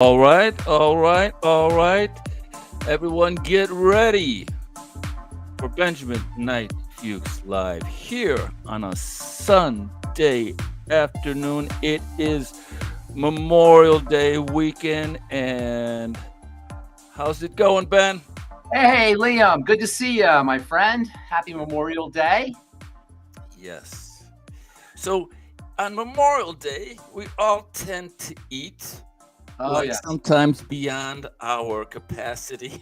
All right. Everyone get ready for Benjamin Knight Fuchs Live here on a Sunday afternoon. It is Memorial Day weekend, and how's it going, Ben? Hey, Liam, good to see you, my friend. Happy Memorial Day. Yes. So on Memorial Day, we all tend to eat, Oh, like yes. sometimes beyond our capacity.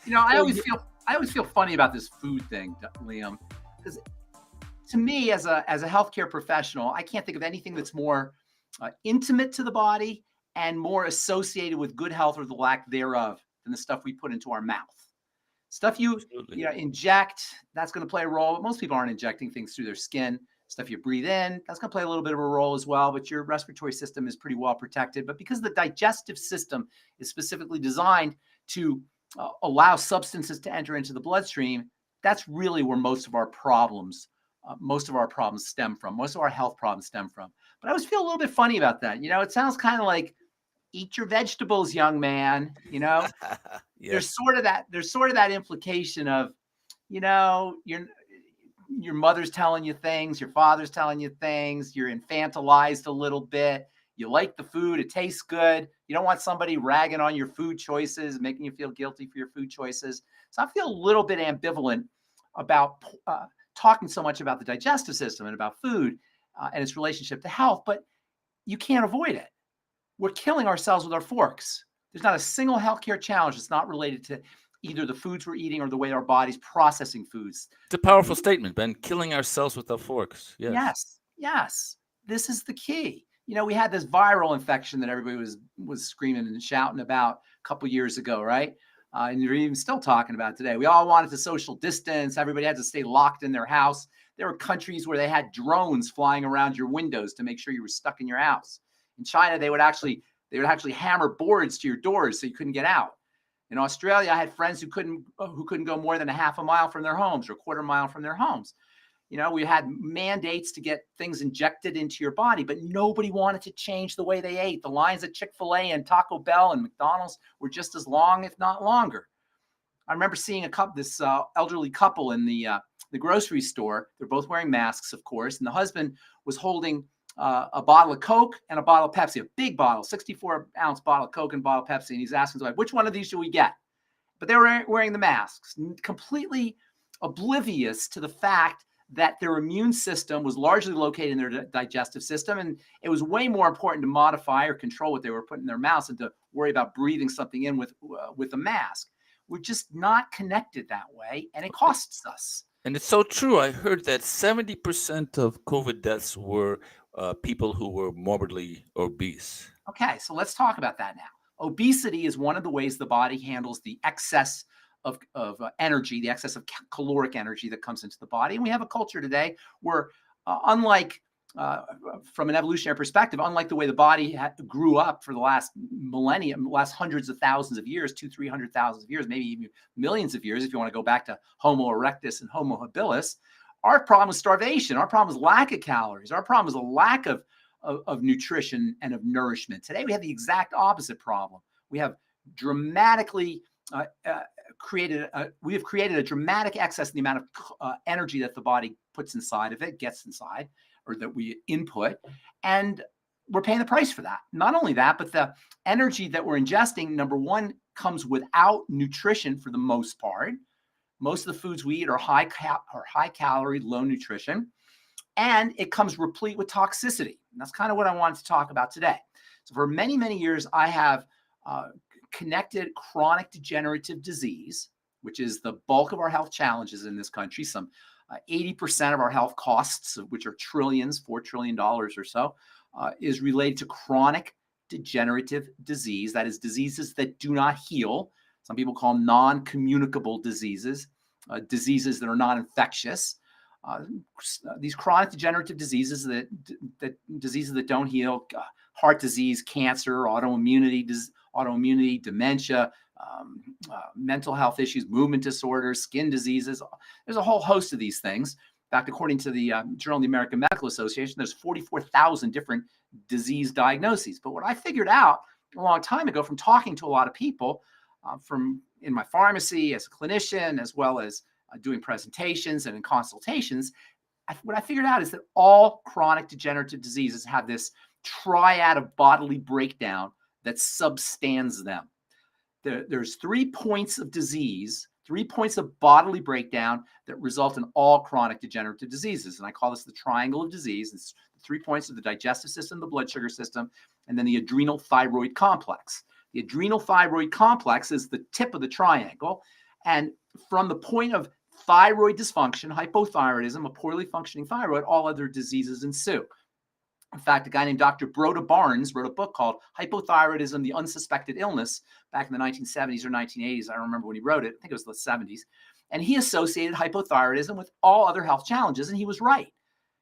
You know, I So always feel I always feel funny about this food thing, Liam, because to me, as a healthcare professional, I can't think of anything that's more intimate to the body and more associated with good health or the lack thereof than the stuff we put into our mouth. Stuff absolutely. you know inject, that's going to play a role, but most people aren't injecting things through their skin. Stuff you breathe in, that's going to play a little bit of a role as well, but your respiratory system is pretty well protected. But because the digestive system is specifically designed to allow substances to enter into the bloodstream, that's really where most of our problems stem from. Most of our health problems stem from. But I always feel a little bit funny about that. It sounds kind of like eat your vegetables, young man. There's Yes. sort of that implication of, you know, your mother's telling you things, your father's telling you things, you're infantilized a little bit. You like the food, it tastes good. You don't want somebody ragging on your food choices, making you feel guilty for your food choices. So I feel a little bit ambivalent about talking so much about the digestive system and about food and its relationship to health, but you can't avoid it. We're killing ourselves with our forks. There's not a single healthcare challenge that's not related to either the foods we're eating or the way our body's processing foods. It's a powerful statement, Ben. Killing ourselves with our forks. Yes. Yes, yes, this is the key. We had this viral infection that everybody was screaming and shouting about a couple years ago, right? And you're even still talking about today. We all wanted to social distance. Everybody had to stay locked in their house. There were countries where they had drones flying around your windows to make sure you were stuck in your house. In China, they would actually hammer boards to your doors so you couldn't get out. In Australia, I had friends who couldn't go more than a half a mile from their homes or a quarter mile from their homes. We had mandates to get things injected into your body, but nobody wanted to change the way they ate. The lines at Chick-fil-A and Taco Bell and McDonald's were just as long, if not longer. I remember seeing this elderly couple in the grocery store. They're both wearing masks, of course, and the husband was holding a bottle of Coke and a bottle of Pepsi, a big bottle, 64-ounce bottle of Coke and a bottle of Pepsi, and he's asking his wife, which one of these should we get? But they were wearing the masks, completely oblivious to the fact that their immune system was largely located in their digestive system. And it was way more important to modify or control what they were putting in their mouths than to worry about breathing something in with a mask. We're just not connected that way, and it costs us. And it's so true. I heard that 70% of COVID deaths were people who were morbidly obese. Okay, so let's talk about that now. Obesity is one of the ways the body handles the excess of energy, the excess of caloric energy that comes into the body. And we have a culture today where, unlike from an evolutionary perspective, unlike the way the body grew up for the last millennium, last hundreds of thousands of years, 300,000 of years, maybe even millions of years, if you want to go back to Homo erectus and Homo habilis, our problem is starvation. Our problem is lack of calories. Our problem is a lack of nutrition and of nourishment. Today, we have the exact opposite problem. We have dramatically created a dramatic excess in the amount of energy that the body puts inside of it, gets inside, or that we input, and we're paying the price for that. Not only that, but the energy that we're ingesting, number one, comes without nutrition for the most part. Most of the foods we eat are high calorie, low nutrition, and it comes replete with toxicity. And that's kind of what I wanted to talk about today. So for many, many years, I have connected chronic degenerative disease, which is the bulk of our health challenges in this country. Some 80% of our health costs, which are trillions, $4 trillion or so, is related to chronic degenerative disease. That is, diseases that do not heal. Some people call them non-communicable diseases, diseases that are not infectious. These chronic degenerative diseases that don't heal, heart disease, cancer, autoimmunity, dementia, mental health issues, movement disorders, skin diseases. There's a whole host of these things. In fact, according to the Journal of the American Medical Association, there's 44,000 different disease diagnoses. But what I figured out a long time ago from talking to a lot of people from in my pharmacy as a clinician, as well as doing presentations and in consultations. What I figured out is that all chronic degenerative diseases have this triad of bodily breakdown that substands them. There's 3 points of disease, 3 points of bodily breakdown that result in all chronic degenerative diseases. And I call this the triangle of disease. It's 3 points of the digestive system, the blood sugar system, and then the adrenal thyroid complex. The adrenal thyroid complex is the tip of the triangle. And from the point of thyroid dysfunction, hypothyroidism, a poorly functioning thyroid, all other diseases ensue. In fact, a guy named Dr. Broda Barnes wrote a book called Hypothyroidism, the Unsuspected Illness back in the 1970s or 1980s. I don't remember when he wrote it. I think it was the 70s. And he associated hypothyroidism with all other health challenges, and he was right.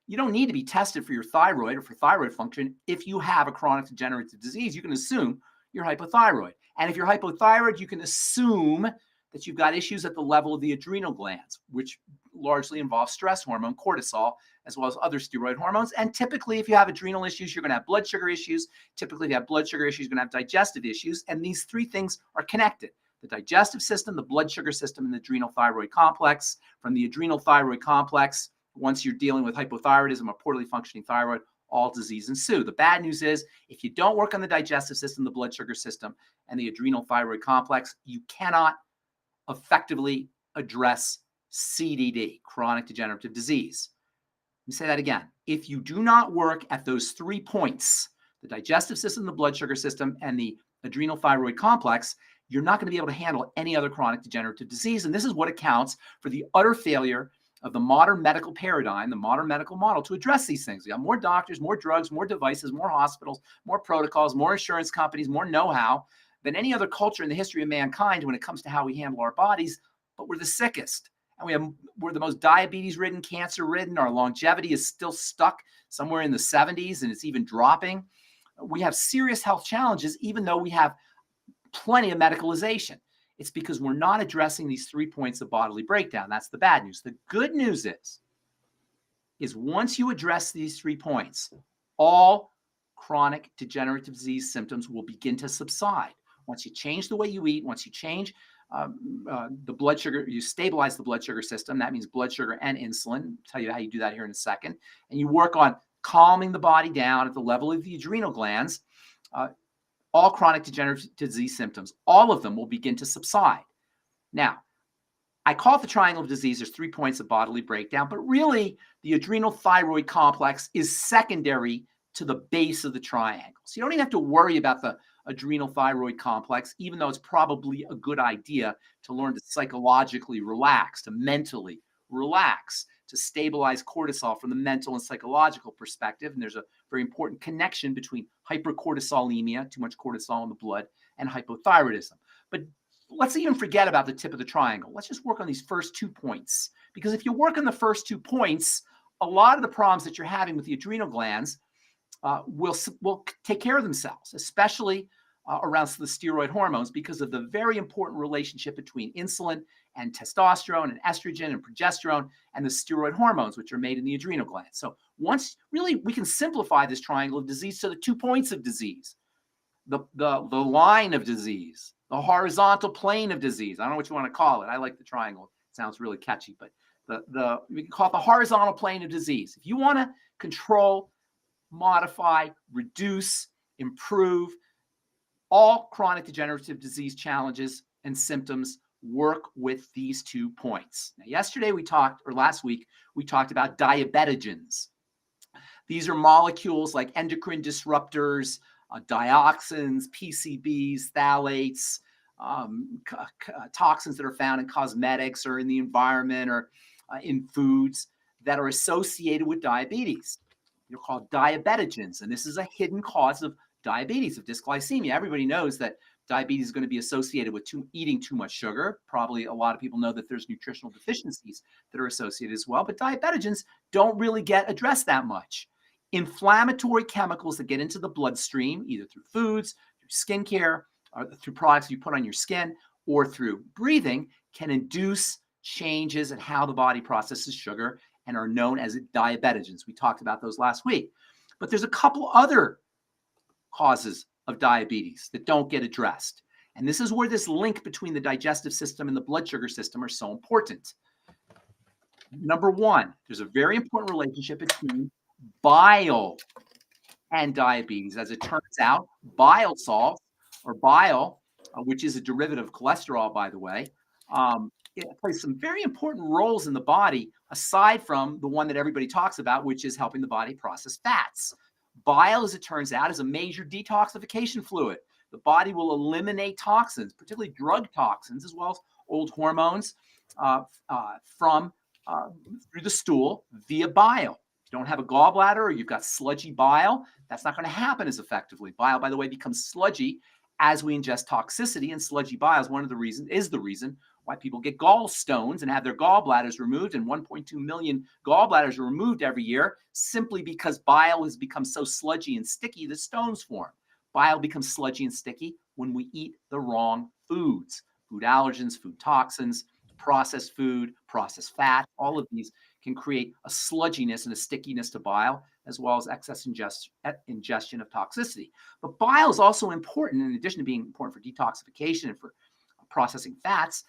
You don't need to be tested for your thyroid or for thyroid function. If you have a chronic degenerative disease, you can assume you're hypothyroid. And if you're hypothyroid, you can assume that you've got issues at the level of the adrenal glands, which largely involves stress hormone, cortisol, as well as other steroid hormones. And typically, if you have adrenal issues, you're going to have blood sugar issues. Typically, if you have blood sugar issues, you're going to have digestive issues. And these 3 things are connected: the digestive system, the blood sugar system, and the adrenal thyroid complex. From the adrenal thyroid complex, once you're dealing with hypothyroidism, a poorly functioning thyroid, all disease ensue. The bad news is, if you don't work on the digestive system, the blood sugar system, and the adrenal thyroid complex, you cannot effectively address CDD, chronic degenerative disease. Let me say that again. If you do not work at those 3 points, the digestive system, the blood sugar system, and the adrenal thyroid complex, you're not going to be able to handle any other chronic degenerative disease. And this is what accounts for the utter failure of the modern medical paradigm, the modern medical model, to address these things. We have more doctors, more drugs, more devices, more hospitals, more protocols, more insurance companies, more know-how than any other culture in the history of mankind when it comes to how we handle our bodies. But we're the sickest. And we're the most diabetes-ridden, cancer-ridden. Our longevity is still stuck somewhere in the 70s, and it's even dropping. We have serious health challenges, even though we have plenty of medicalization. It's because we're not addressing these 3 points of bodily breakdown. That's the bad news. The good news is once you address these 3 points, all chronic degenerative disease symptoms will begin to subside. Once you change the way you eat, once you change the blood sugar, you stabilize the blood sugar system. That means blood sugar and insulin. I'll tell you how you do that here in a second. And you work on calming the body down at the level of the adrenal glands. All chronic degenerative disease symptoms, all of them will begin to subside. Now, I call it the triangle of disease. There's 3 points of bodily breakdown, but really the adrenal thyroid complex is secondary to the base of the triangle. So you don't even have to worry about the adrenal thyroid complex, even though it's probably a good idea to learn to psychologically relax, to mentally relax, to stabilize cortisol from the mental and psychological perspective. And there's a very important connection between hypercortisolemia, too much cortisol in the blood, and hypothyroidism. But let's even forget about the tip of the triangle. Let's just work on these first 2 points. Because if you work on the first 2 points, a lot of the problems that you're having with the adrenal glands will take care of themselves, especially around the steroid hormones, because of the very important relationship between insulin and testosterone and estrogen and progesterone and the steroid hormones, which are made in the adrenal glands. So once really we can simplify this triangle of disease to the 2 points of disease, the line of disease, the horizontal plane of disease. I don't know what you want to call it. I like the triangle. It sounds really catchy, but we can call it the horizontal plane of disease. If you want to control, modify, reduce, improve all chronic degenerative disease challenges and symptoms, work with these 2 points. Now, last week, we talked about diabetogens. These are molecules like endocrine disruptors, dioxins, PCBs, phthalates, toxins that are found in cosmetics or in the environment or in foods that are associated with diabetes. They're called diabetogens, and this is a hidden cause of diabetes, of dysglycemia. Everybody knows that diabetes is going to be associated with eating too much sugar. Probably a lot of people know that there's nutritional deficiencies that are associated as well, but diabetogens don't really get addressed that much. Inflammatory chemicals that get into the bloodstream, either through foods, through skincare, or through products you put on your skin, or through breathing, can induce changes in how the body processes sugar and are known as diabetogens. We talked about those last week. But there's a couple other causes of diabetes that don't get addressed. And this is where this link between the digestive system and the blood sugar system are so important. Number one, there's a very important relationship between bile and diabetes. As it turns out, bile salts, or bile, which is a derivative of cholesterol, by the way, it plays some very important roles in the body, aside from the one that everybody talks about, which is helping the body process fats. Bile, as it turns out, is a major detoxification fluid. The body will eliminate toxins, particularly drug toxins, as well as old hormones, from through the stool via bile. If you don't have a gallbladder or you've got sludgy bile, that's not going to happen as effectively. Bile, by the way, becomes sludgy as we ingest toxicity, and sludgy bile is the reason why people get gallstones and have their gallbladders removed, and 1.2 million gallbladders are removed every year simply because bile has become so sludgy and sticky that stones form. Bile becomes sludgy and sticky when we eat the wrong foods, food allergens, food toxins, processed food, processed fat. All of these can create a sludginess and a stickiness to bile, as well as excess ingestion of toxicity. But bile is also important, in addition to being important for detoxification and for processing fats.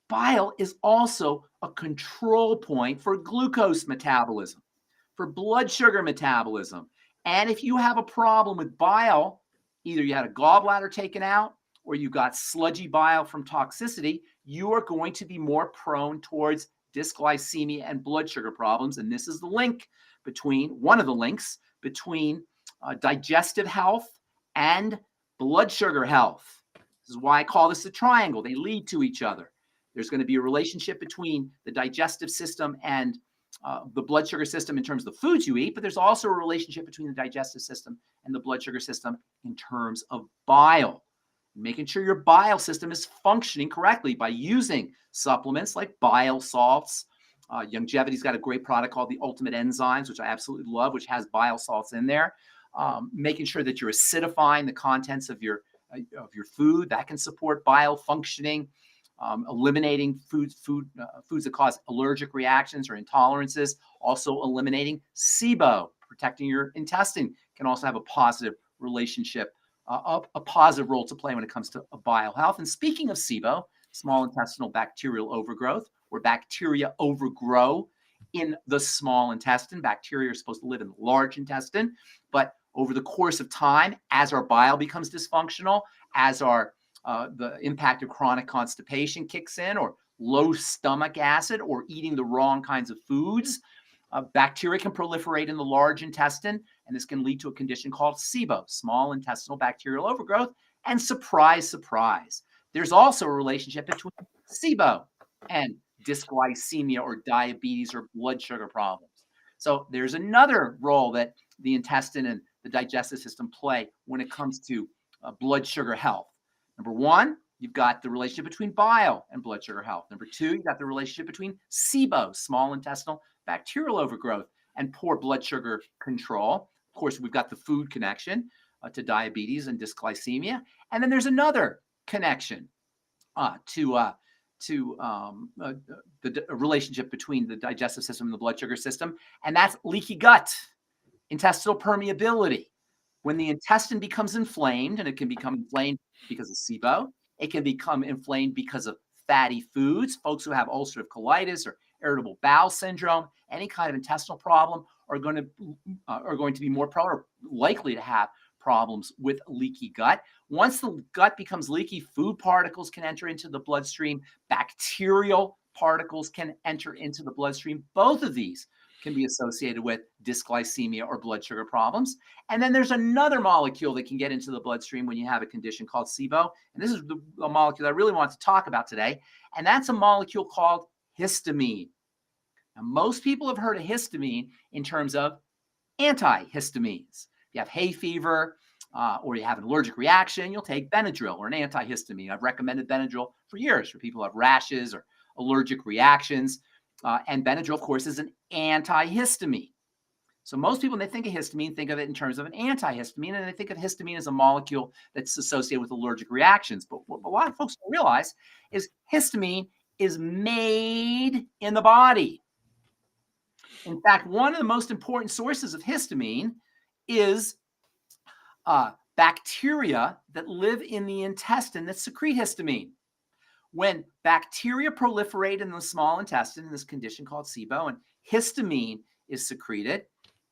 Bile is also a control point for glucose metabolism, for blood sugar metabolism. And if you have a problem with bile, either you had a gallbladder taken out or you got sludgy bile from toxicity, you are going to be more prone towards dysglycemia and blood sugar problems. And this is the link between, one of the links between digestive health and blood sugar health. This is why I call this a triangle. They lead to each other. There's going to be a relationship between the digestive system and the blood sugar system in terms of the foods you eat, but there's also a relationship between the digestive system and the blood sugar system in terms of bile. Making sure your bile system is functioning correctly by using supplements like bile salts. Longevity's got a great product called the Ultimate Enzymes, which I absolutely love, which has bile salts in there. Making sure that you're acidifying the contents of your food, that can support bile functioning. Eliminating foods that cause allergic reactions or intolerances. Also eliminating SIBO, protecting your intestine, can also have a positive relationship, a positive role to play when it comes to bile health. And speaking of SIBO, small intestinal bacterial overgrowth, where bacteria overgrow in the small intestine. Bacteria are supposed to live in the large intestine, but over the course of time, as our bile becomes dysfunctional, as our the impact of chronic constipation kicks in, or low stomach acid, or eating the wrong kinds of foods, bacteria can proliferate in the large intestine, and this can lead to a condition called SIBO, small intestinal bacterial overgrowth. And surprise, surprise, there's also a relationship between SIBO and dysglycemia or diabetes or blood sugar problems. So there's another role that the intestine and the digestive system play when it comes to blood sugar health. Number one, you've got the relationship between bile and blood sugar health. Number two, you've got the relationship between SIBO, small intestinal bacterial overgrowth, and poor blood sugar control. Of course, we've got the food connection to diabetes and dysglycemia. And then there's another connection to the relationship between the digestive system and the blood sugar system, and that's leaky gut, intestinal permeability. When the intestine becomes inflamed, and it can become inflamed because of SIBO, it can become inflamed because of fatty foods. Folks who have ulcerative colitis or irritable bowel syndrome, any kind of intestinal problem, are going to be more prone or likely to have problems with leaky gut. Once the gut becomes leaky, food particles can enter into the bloodstream. Bacterial particles can enter into the bloodstream. Both of these can be associated with dysglycemia or blood sugar problems. And then there's another molecule that can get into the bloodstream when you have a condition called SIBO. And this is a molecule I really want to talk about today. And that's a molecule called histamine. Now, most people have heard of histamine in terms of antihistamines. If you have hay fever or you have an allergic reaction, you'll take Benadryl or an antihistamine. I've recommended Benadryl for years for people who have rashes or allergic reactions. And Benadryl, of course, is an antihistamine. So most people, when they think of histamine, think of it in terms of an antihistamine, and they think of histamine as a molecule that's associated with allergic reactions. But what a lot of folks don't realize is histamine is made in the body. In fact, one of the most important sources of histamine is bacteria that live in the intestine that secrete histamine. When bacteria proliferate in the small intestine in this condition called SIBO and histamine is secreted,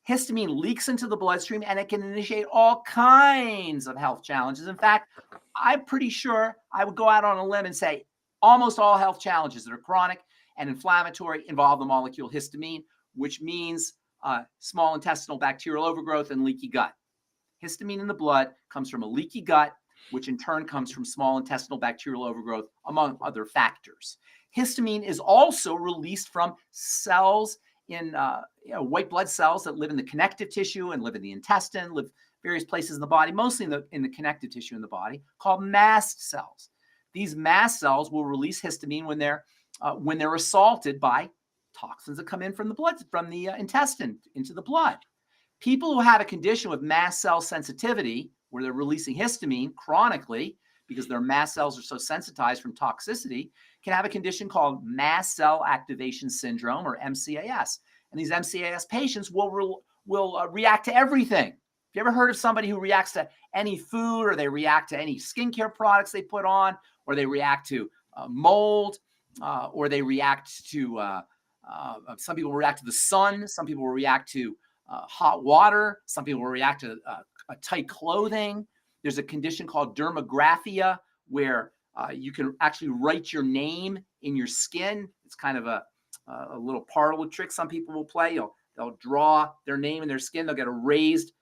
histamine leaks into the bloodstream and it can initiate all kinds of health challenges. In fact, I'm pretty sure I would go out on a limb and say almost all health challenges that are chronic and inflammatory involve the molecule histamine, which means small intestinal bacterial overgrowth and leaky gut. Histamine in the blood comes from a leaky gut, which in turn comes from small intestinal bacterial overgrowth, among other factors. Histamine is also released from cells in white blood cells that live in the connective tissue and live in the intestine, live various places in the body, mostly in the connective tissue in the body, called mast cells. These mast cells will release histamine when they're assaulted by toxins that come in from the blood, from the intestine into the blood. People who have a condition with mast cell sensitivity, where they're releasing histamine chronically because their mast cells are so sensitized from toxicity, can have a condition called mast cell activation syndrome, or MCAS. And these MCAS patients will react to everything. Have you ever heard of somebody who reacts to any food, or they react to any skincare products they put on, or they react to mold, or they react to, some people react to the sun, some people will react to hot water, some people will react to tight clothing. There's a condition called dermographia where you can actually write your name in your skin. It's kind of a little parlor trick some people will play. They'll draw their name in their skin. They'll get raised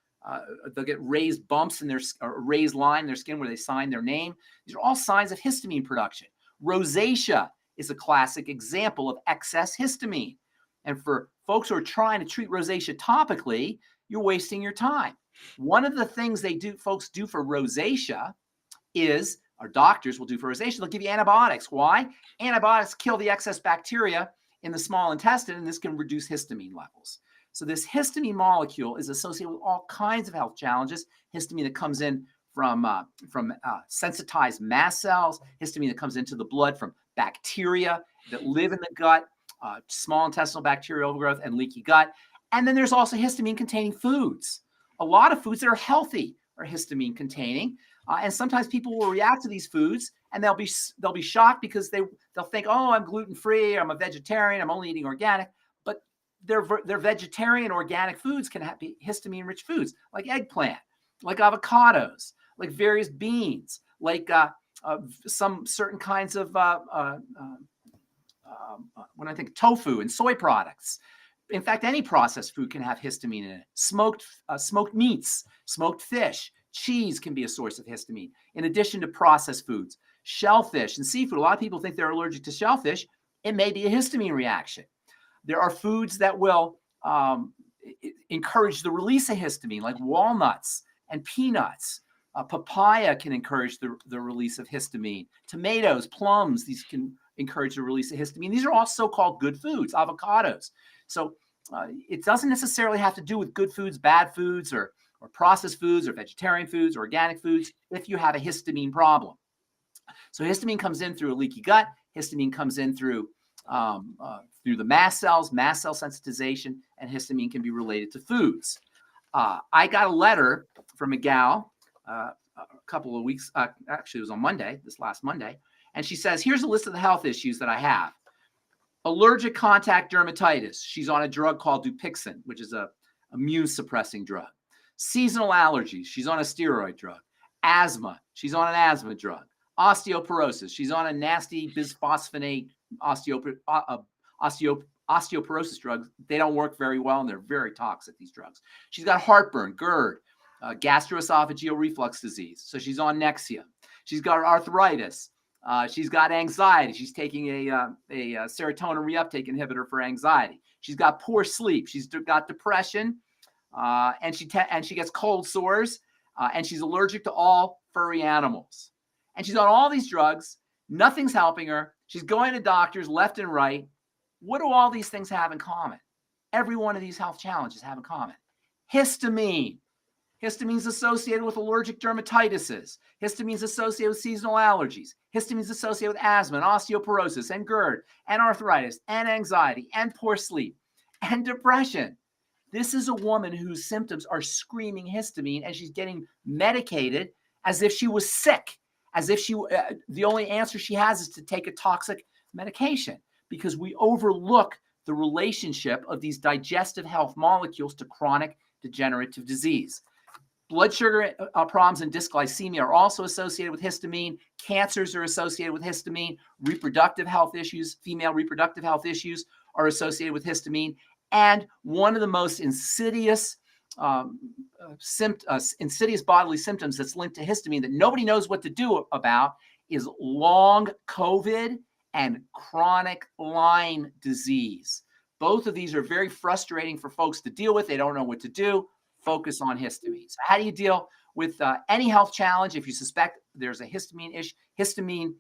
bumps in or raised line in their skin where they sign their name. These are all signs of histamine production. Rosacea is a classic example of excess histamine. And for folks who are trying to treat rosacea topically, you're wasting your time. One of the things folks do for rosacea is, or doctors will do for rosacea, they'll give you antibiotics. Why? Antibiotics kill the excess bacteria in the small intestine, and this can reduce histamine levels. So this histamine molecule is associated with all kinds of health challenges. Histamine that comes in from sensitized mast cells, histamine that comes into the blood from bacteria that live in the gut, small intestinal bacterial overgrowth, and leaky gut. And then there's also histamine-containing foods. A lot of foods that are healthy are histamine-containing, and sometimes people will react to these foods, and they'll be shocked because they'll think, oh, I'm gluten-free, I'm a vegetarian, I'm only eating organic. But their vegetarian organic foods can be histamine-rich foods, like eggplant, like avocados, like various beans, like some certain kinds of when I think tofu and soy products. In fact, any processed food can have histamine in it. Smoked meats, smoked fish, cheese can be a source of histamine, in addition to processed foods. Shellfish and seafood, a lot of people think they're allergic to shellfish. It may be a histamine reaction. There are foods that will encourage the release of histamine, like walnuts and peanuts. Papaya can encourage the release of histamine. Tomatoes, plums, these can encourage the release of histamine. These are all so-called good foods, avocados. So it doesn't necessarily have to do with good foods, bad foods, or processed foods, or vegetarian foods, or organic foods, if you have a histamine problem. So histamine comes in through a leaky gut. Histamine comes in through the mast cells, mast cell sensitization, and histamine can be related to foods. I got a letter from a gal a couple of weeks, actually it was on Monday, this last Monday, and she says, here's a list of the health issues that I have. Allergic contact dermatitis. She's on a drug called Dupixent, which is a immune suppressing drug. Seasonal allergies. She's on a steroid drug. Asthma. She's on an asthma drug. Osteoporosis. She's on a nasty bisphosphonate osteoporosis drugs. They don't work very well, and they're very toxic, these drugs. She's got heartburn, GERD, gastroesophageal reflux disease. So she's on Nexium. She's got arthritis. She's got anxiety. She's taking a serotonin reuptake inhibitor for anxiety. She's got poor sleep. She's got depression, and she gets cold sores, and she's allergic to all furry animals. And she's on all these drugs. Nothing's helping her. She's going to doctors left and right. What do all these things have in common? Every one of these health challenges have in common. Histamine. Histamine is associated with allergic dermatitises. Histamine is associated with seasonal allergies. Histamine is associated with asthma and osteoporosis and GERD and arthritis and anxiety and poor sleep and depression. This is a woman whose symptoms are screaming histamine, and she's getting medicated as if she was sick, as if the only answer she has is to take a toxic medication, because we overlook the relationship of these digestive health molecules to chronic degenerative disease. Blood sugar problems and dysglycemia are also associated with histamine. Cancers are associated with histamine. Reproductive health issues, female reproductive health issues are associated with histamine. And one of the most insidious bodily symptoms that's linked to histamine that nobody knows what to do about is long COVID and chronic Lyme disease. Both of these are very frustrating for folks to deal with. They don't know what to do. Focus on histamine. So how do you deal with any health challenge if you suspect there's a histamine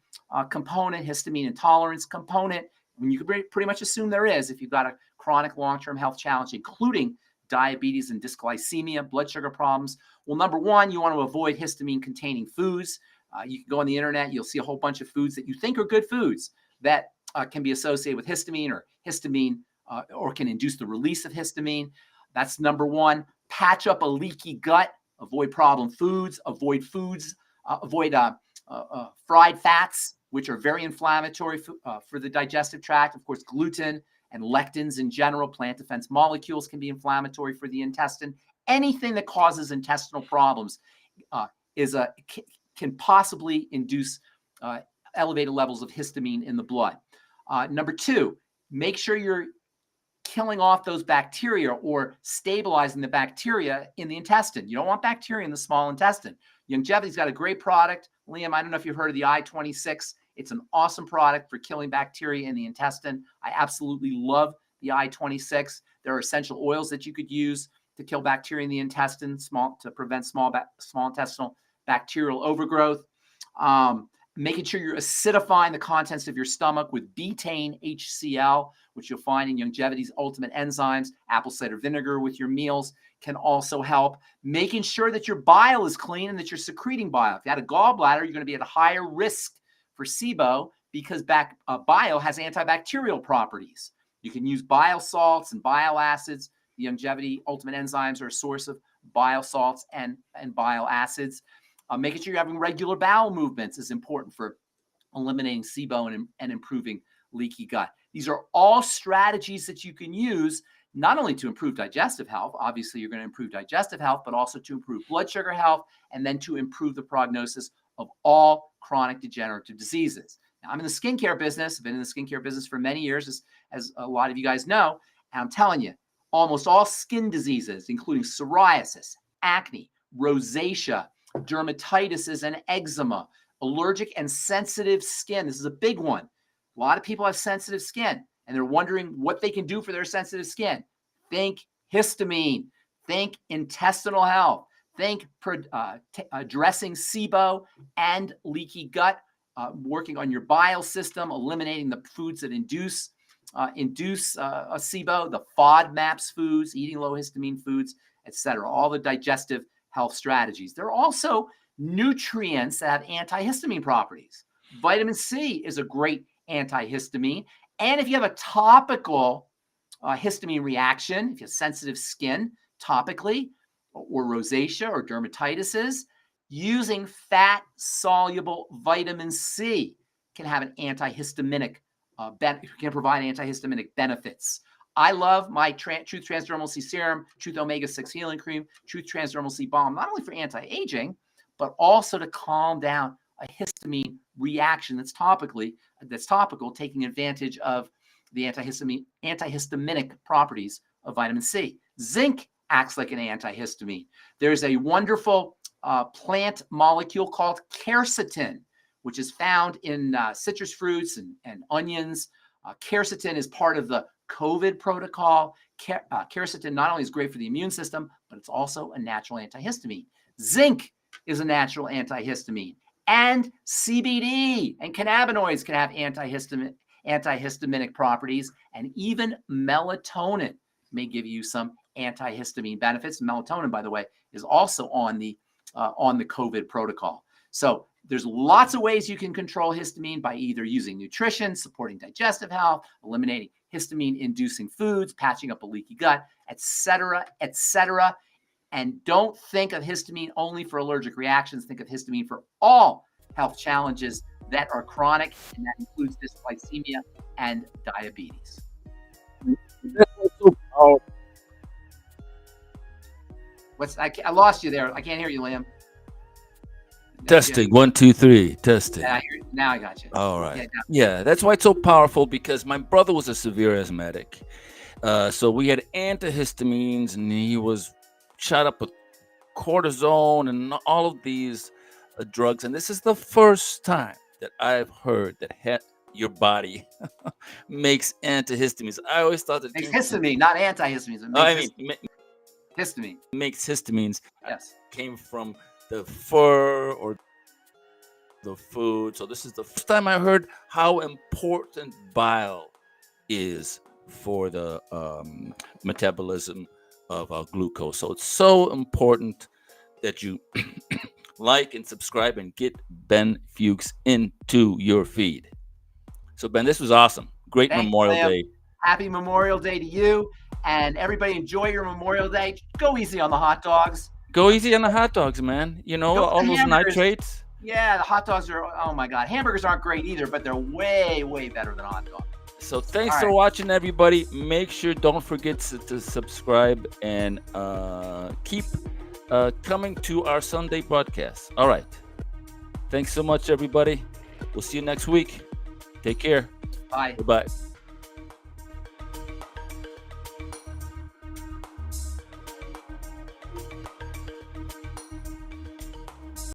component, histamine intolerance component? When you can pretty much assume there is if you've got a chronic long-term health challenge, including diabetes and dysglycemia, blood sugar problems. Well, number one, you want to avoid histamine-containing foods. You can go on the internet, you'll see a whole bunch of foods that you think are good foods that can be associated with histamine or can induce the release of histamine. That's number one. Patch up a leaky gut. Avoid problem foods. Avoid fried fats, which are very inflammatory for the digestive tract. Of course, gluten and lectins in general, plant defense molecules, can be inflammatory for the intestine. Anything that causes intestinal problems can possibly induce elevated levels of histamine in the blood. Number two, make sure you're killing off those bacteria or stabilizing the bacteria in the intestine. You don't want bacteria in the small intestine. Youngevity's got a great product. Liam, I don't know if you've heard of the I-26. It's an awesome product for killing bacteria in the intestine. I absolutely love the I-26. There are essential oils that you could use to kill bacteria in the intestine, to prevent small intestinal bacterial overgrowth. Making sure you're acidifying the contents of your stomach with betaine HCl, which you'll find in Youngevity's Ultimate Enzymes. Apple cider vinegar with your meals can also help. Making sure that your bile is clean and that you're secreting bile. If you had a gallbladder, you're going to be at a higher risk for SIBO because bile has antibacterial properties. You can use bile salts and bile acids. The Youngevity Ultimate Enzymes are a source of bile salts and bile acids. Making sure you're having regular bowel movements is important for eliminating SIBO and improving leaky gut. These are all strategies that you can use not only to improve digestive health, obviously you're going to improve digestive health, but also to improve blood sugar health and then to improve the prognosis of all chronic degenerative diseases. Now, I'm in the skincare business. I've been in the skincare business for many years, as a lot of you guys know. And I'm telling you, almost all skin diseases, including psoriasis, acne, rosacea, dermatitis and eczema, allergic and sensitive skin. This is a big one. A lot of people have sensitive skin and they're wondering what they can do for their sensitive skin. Think histamine, think intestinal health, think addressing SIBO and leaky gut, working on your bile system, eliminating the foods that induce a SIBO, the FODMAPs foods, eating low histamine foods, etc. All the digestive health strategies. There are also nutrients that have antihistamine properties. Vitamin C is a great antihistamine. And if you have a topical histamine reaction, if you have sensitive skin topically, or rosacea or dermatitis, using fat-soluble vitamin C can have an antihistaminic can provide antihistaminic benefits. I love my Truth Transdermal C Serum, Truth Omega-6 Healing Cream, Truth Transdermal C Balm, not only for anti-aging, but also to calm down a histamine reaction that's topical, taking advantage of the antihistaminic properties of vitamin C. Zinc acts like an antihistamine. There's a wonderful plant molecule called quercetin, which is found in citrus fruits and onions. Quercetin is part of the COVID protocol. Quercetin not only is great for the immune system, but it's also a natural antihistamine. Zinc is a natural antihistamine. And CBD and cannabinoids can have antihistaminic properties. And even melatonin may give you some antihistamine benefits. Melatonin, by the way, is also on the COVID protocol. So There's lots of ways you can control histamine by either using nutrition, supporting digestive health, eliminating histamine-inducing foods, patching up a leaky gut, etc., etc. And don't think of histamine only for allergic reactions. Think of histamine for all health challenges that are chronic, and that includes dysglycemia and diabetes. I lost you there. I can't hear you, Liam. Testing 1 2 3 testing. Yeah, now I got you. All right. Yeah, that's why it's so powerful, because my brother was a severe asthmatic. So we had antihistamines, and he was shot up with cortisone and all of these drugs. And this is the first time that I've heard that your body makes antihistamines. I always thought that makes histamine, not antihistamines. Histamine makes histamines. Yes, came from the fur or the food. So this is the first time I heard how important bile is for the metabolism of glucose. So it's so important that you like and subscribe and get Ben Fuchs into your feed. So Ben, this was awesome. Great Memorial Day. Happy Memorial Day to you, and everybody enjoy your Memorial Day. Go easy on the hot dogs. Go easy on the hot dogs, man. You know, all those nitrates. Yeah, the hot dogs are, oh my God. Hamburgers aren't great either, but they're way, way better than hot dogs. So thanks for watching, everybody. Make sure, don't forget to subscribe and keep coming to our Sunday broadcast. All right. Thanks so much, everybody. We'll see you next week. Take care. Bye. Bye-bye.